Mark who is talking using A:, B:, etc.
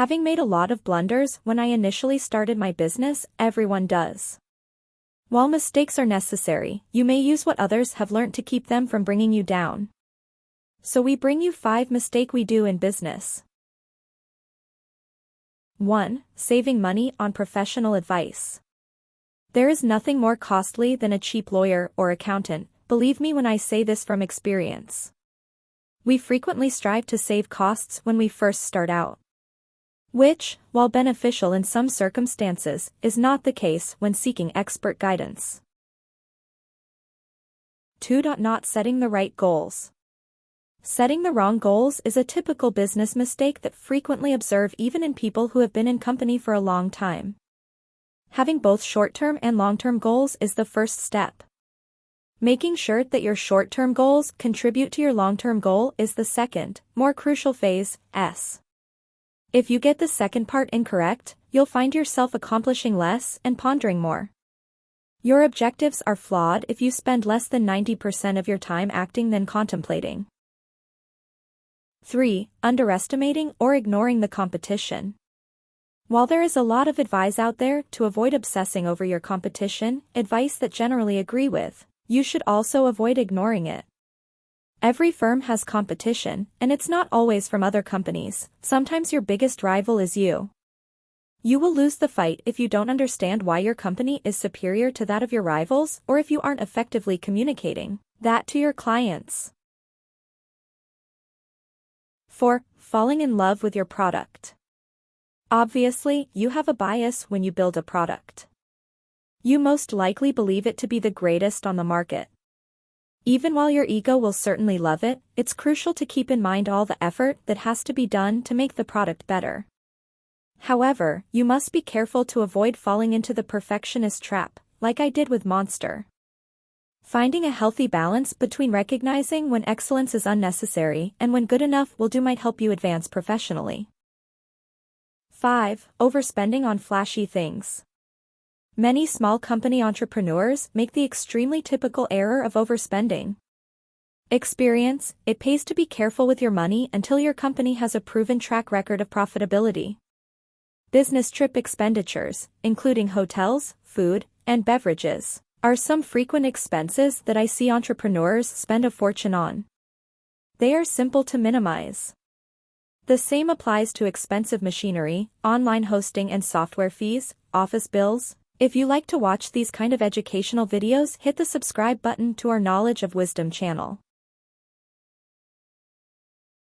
A: Having made a lot of blunders when I initially started my business, everyone does. While mistakes are necessary, you may use what others have learned to keep them from bringing you down. So we bring you 5 mistakes we do in business. 1. Saving money on professional advice. There is nothing more costly than a cheap lawyer or accountant, believe me when I say this from experience. We frequently strive to save costs when we first start out, which, while beneficial in some circumstances, is not the case when seeking expert guidance. 2. Not setting the right goals. Setting the wrong goals is a typical business mistake that frequently observe even in people who have been in company for a long time. Having both short-term and long-term goals is the first step. Making sure that your short-term goals contribute to your long-term goal is the second, more crucial phase. If you get the second part incorrect, you'll find yourself accomplishing less and pondering more. Your objectives are flawed if you spend less than 90% of your time acting than contemplating. 3. Underestimating or ignoring the competition. While there is a lot of advice out there to avoid obsessing over your competition, advice that generally agree with, you should also avoid ignoring it. Every firm has competition, and it's not always from other companies. Sometimes your biggest rival is you. You will lose the fight if you don't understand why your company is superior to that of your rivals, or if you aren't effectively communicating that to your clients. 4. Falling in love with your product. Obviously, you have a bias when you build a product. You most likely believe it to be the greatest on the market. Even while your ego will certainly love it, it's crucial to keep in mind all the effort that has to be done to make the product better. However, you must be careful to avoid falling into the perfectionist trap, like I did with Monster. Finding a healthy balance between recognizing when excellence is unnecessary and when good enough will do might help you advance professionally. 5. Overspending on flashy things. Many small company entrepreneurs make the extremely typical error of overspending. Experience, it pays to be careful with your money until your company has a proven track record of profitability. Business trip expenditures, including hotels, food, and beverages, are some frequent expenses that I see entrepreneurs spend a fortune on. They are simple to minimize. The same applies to expensive machinery, online hosting and software fees, office bills. If you like to watch these kind of educational videos, hit the subscribe button to our Knowledge of Wisdom channel.